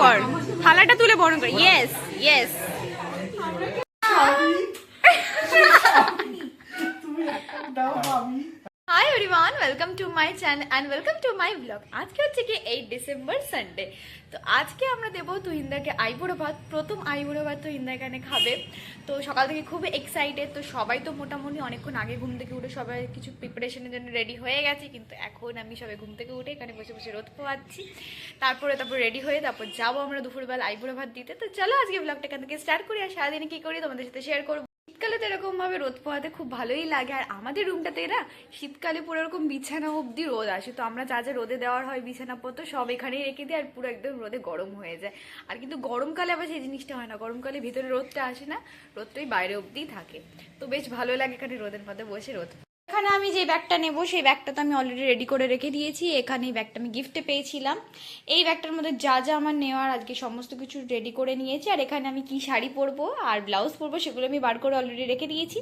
কর, থালাটা তুলে বরণ কর। Yes yes. Hi everyone, welcome to my channel and welcome to my blog. আজকে হচ্ছে কি 8 ডিসেম্বর সানডে। তো আজকে আমরা দেবো তুহিনদাকে আইবুড়ো ভাত, প্রথম আইবুড়ো ভাত তুহিনদা এখানে খাবে। তো সকাল থেকে খুবই এক্সাইটেড। তো সবাই তো মোটামুটি অনেকক্ষণ আগে ঘুম থেকে উঠে সবাই কিছু প্রিপারেশনের জন্য রেডি হয়ে গেছে, কিন্তু এখন আমি সবাই ঘুম থেকে উঠে এখানে বসে বসে রোদ পোয়াচ্ছি। তারপর রেডি হয়ে তারপর যাবো আমরা দুপুরবেলা আইবুড়ো ভাত দিতে। তো চলো আজকে ব্লগটা এখান থেকে স্টার্ট করি, আর সারাদিনে কী করি তোমাদের সাথে শেয়ার করবো। শীতকালে তো এরকম ভাবে রোদ পোহাতে খুব ভালোই লাগে, আর আমাদের রুমটাতে না শীতকালে পুরো এরকম বিছানা অবধি রোদ আসে। তো আমরা যা যা রোদে দেওয়ার হয় বিছানাপত্র সব এখানেই রেখে দিই, আর পুরো একদম রোদে গরম হয়ে যায়। আর কিন্তু গরমকালে আবার সেই জিনিসটা হয় না, গরমকালে ভিতরে রোদটা আসে না, রোদটাই বাইরে অবধিই থাকে। তো বেশ ভালো লাগে এখানে রোদের মধ্যে বসে রোদ। এখানে আমি যে ব্যাগটা নেব সেই ব্যাগটা তো আমি অলরেডি রেডি করে রেখে দিয়েছি। এখানে এই ব্যাগটা আমি গিফটে পেয়েছিলাম। এই ব্যাগটার মধ্যে যা যা আমার নেওয়ার আজকে সমস্ত কিছু রেডি করে নিয়েছি। আর এখানে আমি কি শাড়ি পরবো আর ব্লাউজ পরবো সেগুলো আমি বার করে অলরেডি রেখে দিয়েছি।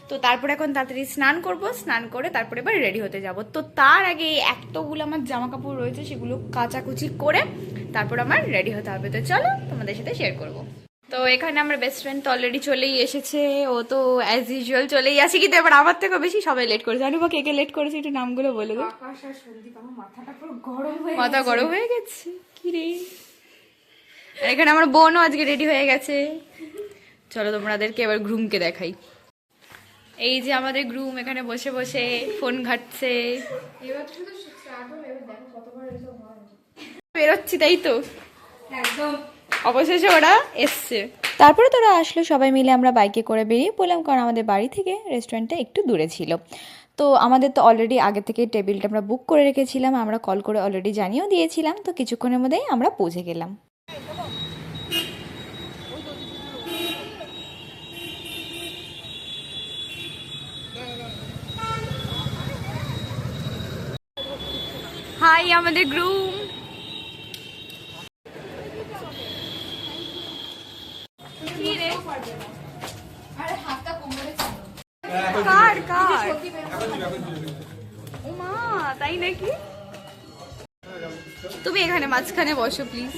তো তারপরে এখন তাড়াতাড়ি স্নান করব, স্নান করে তারপরে এবার রেডি হতে যাব। তো তার আগে এতগুলো আমার জামা কাপড় রয়েছে সেগুলো কাচাকুচি করে তারপর আমার রেডি হতে হবে। তো চলো তোমাদের সাথে শেয়ার করবো। তো এখানে আমার বেস্ট ফ্রেন্ড তো অলরেডি চলেই এসেছে। ও তো অ্যাজ ইউজুয়াল চলেই আসে, কিন্তু এবার আমার থেকে বেশি সবাই লেট করেছে। জানি বা কে কে লেট করেছে একটু নামগুলো বলে দাও। মাথা গরম হয়ে গেছে কি রে। আর এখানে আমার বোনও আজকে রেডি হয়ে গেছে। চলো তোমাদেরকে এবার গ্রুমকে দেখাই। এই যে আমাদের গ্রুম এখানে বসে বসে ফোন ঘাটছে। বেরোচ্ছি তাই তো, একদম অবশেষে ওরা এসছে। তারপরে তোরা আসলো, সবাই মিলে আমরা বাইকে করে বেরিয়ে পড়লাম, কারণ আমাদের বাড়ি থেকে রেস্টুরেন্টটা একটু দূরে ছিল। তো আমাদের তো অলরেডি আগে থেকে টেবিলটা আমরা বুক করে রেখেছিলাম, আমরা কল করে অলরেডি জানিয়েও দিয়েছিলাম। তো কিছুক্ষণের মধ্যেই আমরা পৌঁছে গেলাম। হাই আমাদের গ্রুম। কার কার ও মা, তাই নাকি? তুমি এখানে মাঝখানে বসো প্লিজ।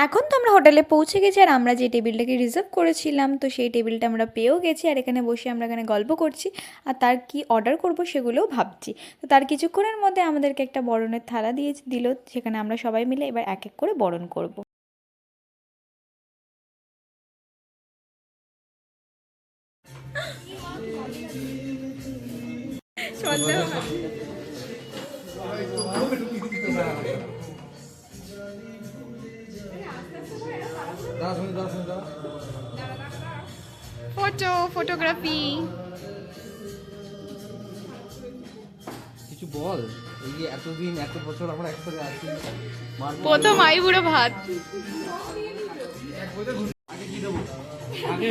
এখন তো আমরা হোটেলে পৌঁছে গেছি, আর আমরা যে টেবিলটাকে রিজার্ভ করেছিলাম তো সেই টেবিলটা আমরা পেয়েও গেছি। আর এখানে বসে আমরা এখানে গল্প করছি, আর তার কি অর্ডার করব সেগুলোও ভাবছি। তো তার কিছুক্ষণের মধ্যে আমাদেরকে একটা বরণের থালা দিল, সেখানে আমরা সবাই মিলে এবার এক এক করে বরণ করব। ফটোগ্রাফি কিছু বল। এই যে এতদিন এত বছর আমরা একসাথে আছি, প্রথম আইবুড়ো ভাত।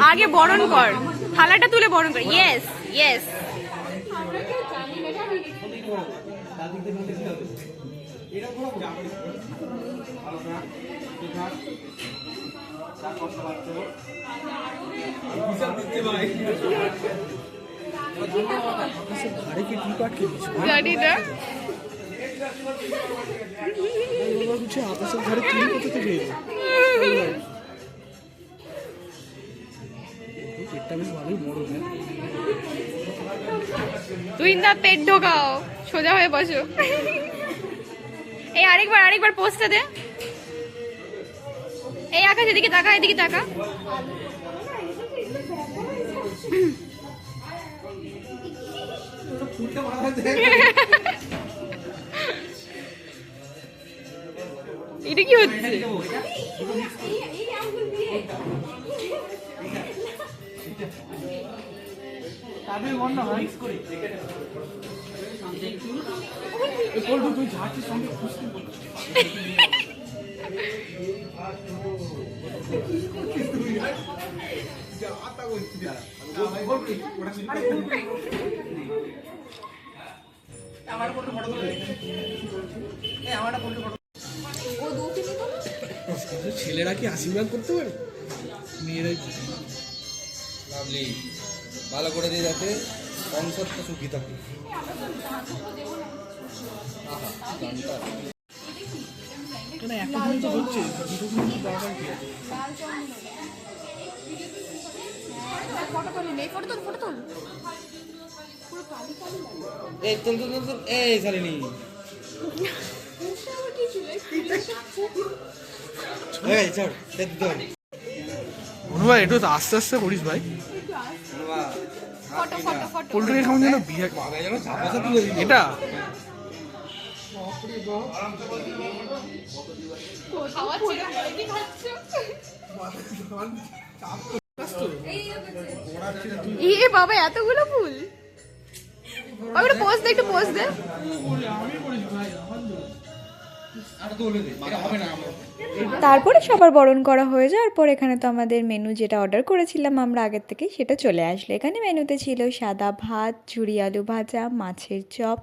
আগে বরণ কর, থালাটা তুলে বরণ কর। Yes yes. জানি না তুই না পেট ঢোকাও, সোজা হয়ে বসো। এই আরেকবার পোস্টটা দে। এই আকাশ এদিকে তাকা, এদিকে তাকা। এটা কি হচ্ছে? ছেলেরা কি আশীর্বাদ করতে পারে, মেয়েরাই লাভলি ভালো করে দিয়ে যাতে বংশটা সুখী থাকে। আহা গানটা কেন এতদিন তো হচ্ছে দুটো কিন্তু দরকার কি আছে? ফটো তুলি নেই, ফটো তুল, ফটো তুল। এই তুল তুল তুল তুল, এই সারিনি এই চল দেখ দই অনুভব একটু তো আস্তে আস্তে করিস ভাই। Photo photo photo. পোল্ট্রির কেমন যেন বিয়ে বাবা যেন চাপাসা তুলে দিল এটা। ইয়ে বাবা এতগুলো ফুল। ওটা পোজ দে, একটু পোজ দে। তারপরে সবার বরণ করা হয়ে যাওয়ার পর এখানে তো আমাদের মেনু যেটা অর্ডার করেছিলাম আমরা আগের থেকে সেটা চলে আসলো। এখানে মেনুতে ছিল সাদা ভাত, ঝুরি আলু ভাজা, মাছের চপ,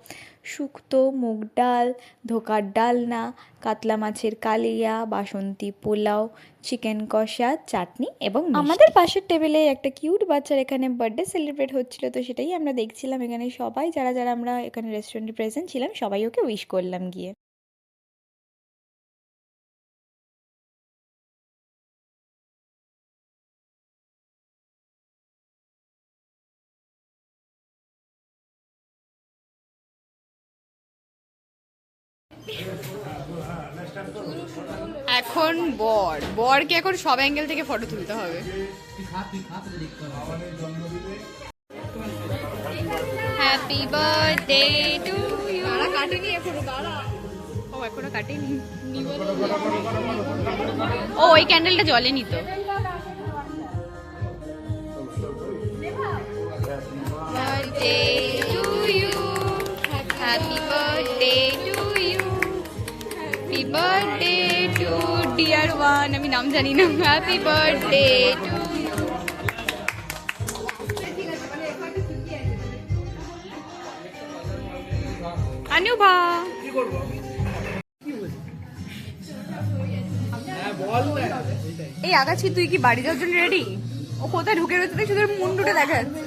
শুক্তো, মুগ ডাল, ধোকার ডালনা, কাতলা মাছের কালিয়া, বাসন্তী পোলাও, চিকেন কষা, চাটনি এবং আমাদের পাশের টেবিলে একটা কিউট বাচ্চার এখানে বার্থডে সেলিব্রেট হচ্ছিল, তো সেটাই আমরা দেখছিলাম। এখানে সবাই যারা যারা আমরা এখানে রেস্টুরেন্টে প্রেজেন্ট ছিলাম সবাই ওকে উইশ করলাম গিয়ে। এখন বরকে এখন সব অ্যাঙ্গেল থেকে ফটো তুলতে হবে। Happy birthday to you. দাঁড়া কাটেনি এখনো, দাঁড়া। ও এখনো কাটেনি। ও ওই ক্যান্ডেলটা জ্বলেনি তো। Birthday to you, happy birthday to you, happy birthday to dear one. আমি নাম জানি না। Happy birthday to you. Anubha এই আগাছি, তুই কি বাড়ি যাওয়ার জন্য রেডি? ও কোথায় ঢুকে রয়েছে শুধু মুন্ডুটা দেখা যাচ্ছে।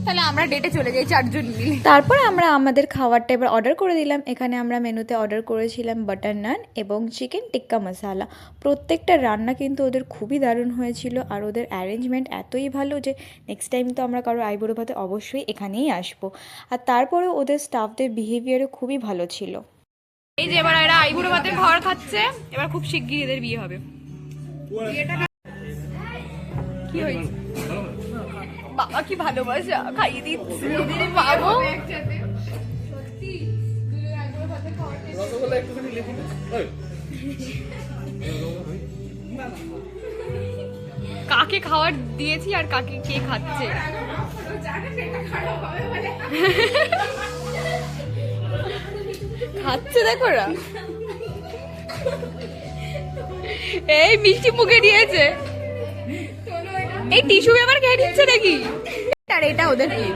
তাহলে আমরা ডেটে চলে যাই চারজন মিলে। তারপর আমরা আমাদের খাবারটা এবার অর্ডার করে দিলাম। এখানে আমরা মেনুতে অর্ডার করেছিলাম বাটার নান এবং চিকেন টিক্কা মশালা। প্রত্যেকটা রান্না কিন্তু ওদের খুবই দারুণ হয়েছিল, আর ওদের অ্যারেঞ্জমেন্ট এতই ভালো যে নেক্সট টাইম তো আমরা কারো আইবুড়ো ভাতে অবশ্যই এখানেই আসবো। আর তারপরে ওদের স্টাফদের বিহেভিয়ারও খুবই ভালো ছিল। এই যে এবার এরা আইবুড়ো ভাতের খাবার খাচ্ছে, এবার খুব শিগগিরই এদের বিয়ে হবে। কি হয়েছে? বাবা কি ভালোবাসা, খাইয়ে দিচ্ছে বাবু। কাকে খাবার দিয়েছি আর কাকে কে খাচ্ছে। খাচ্ছে দেখো ওরা। এই মিষ্টি মুখে দিয়েছে। এই টিস্যু পেপার খেয়ে দিচ্ছে নাকি? আর এটা ওদের প্লেট।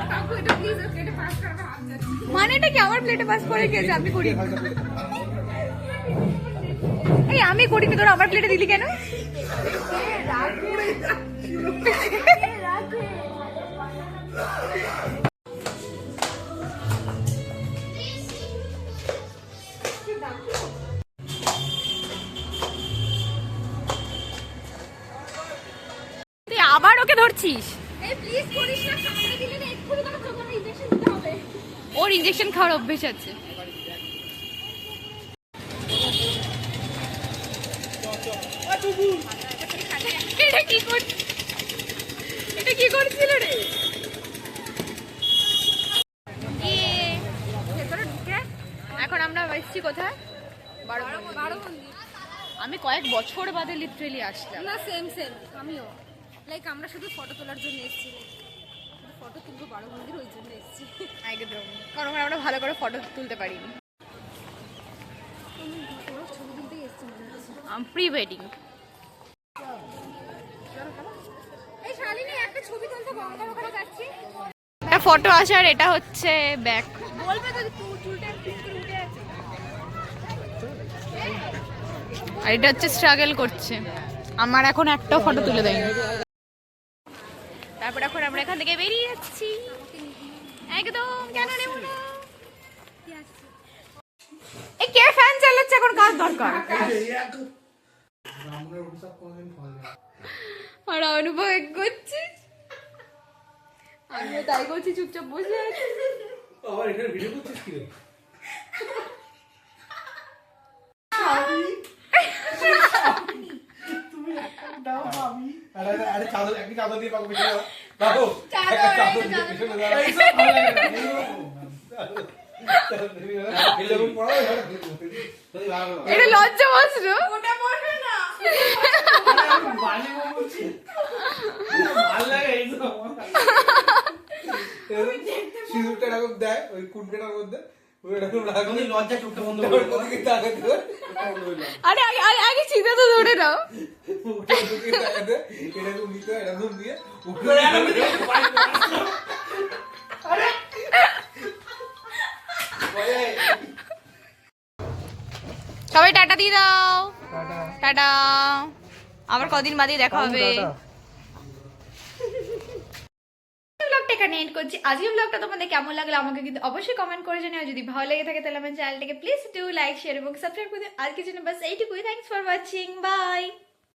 মানে এটা কি আমার প্লেটে পাস করে গেছে? আমি করি। এই আমি করিনি, তোরা আমার প্লেটে দিলি কেন? তুই আবার ওকে ধরছিস? ওর ইনজেকশন খাওয়ার অভ্যেস আছে। এটা কি করছিল রে? এখন আমরা এসেছি কোথায়? বারো মন্দির। আমি কয়েক বছর বাদে লিটারেলি আসলাম। না সেম আমিও লাইক আমরা শুধু ফটো তোলার জন্য এসেছি, ফটো তুলবো বারো মন্দির, ওই জন্য এসেছি। একদম, কারণ আমরা ভালো করে ফটো তুলতে পারিনি। ছবি তুলতেই এসেছি মনে হচ্ছে। Pre wedding. এই শালিনী একটা ছবি তুলতে গঙ্গার ওখানে যাচ্ছি। একটা ফটো আসার এটা হচ্ছে ব্যাক। বলবে তো চুলটা ঠিক করে উঠে আছে। আর এটা হচ্ছে স্ট্রাগল করছে। আমার এখন একটাও ফটো তুলে দেয়নি। তারপর এখন আমরা এখান থেকে বেরিয়ে যাচ্ছি। একদম কেন নেব না। কে ফ্যান চালাচ্ছে এখন কাজ দরকার ব্রাহ্মণের অভিশাপ কোনোদিন ফল দেয় না। আর অনুভব করছি আমিও তাই করছি চুপচাপ বসে আছি আবার এখানে ভিডিও করছিস কি রে? আরে চাদর একই চাদর দিয়ে পাবো পিছনে দাও একটা চাদর দিয়ে পিছনে দাও এরকম পড়াও এটা লজ্জা বসলো সিঁদুরটা এরকম দেয় ওই কুন্ডেটার মধ্যে এরকম রাখবে লজ্জা চোখটা বন্ধ ওর করে দিকে তাকাতে হয়। আরে আগে আগে চিন্তা তো ধরে নাও মুখটা ওর দিকে তাকাতে এরকম নিতে হয়, এরকম দিয়ে উপরে সবাই টাটা দিয়ে দাও টাটা আবার কদিন বাদে দেখা হবে ব্লগটা এখানে এন্ড করছি আজকের ব্লগটা তোমাদের কেমন লাগলো আমাকে কিন্তু অবশ্যই কমেন্ট করে জানিও যদি ভালো লেগে থাকে তাহলে আমার চ্যানেলটাকে প্লিজ ডু লাইক শেয়ার এবং সাবস্ক্রাইব করে দিও আর কিছু না বাস এইটুকুই থ্যাঙ্কস ফর ওয়াচিং বাই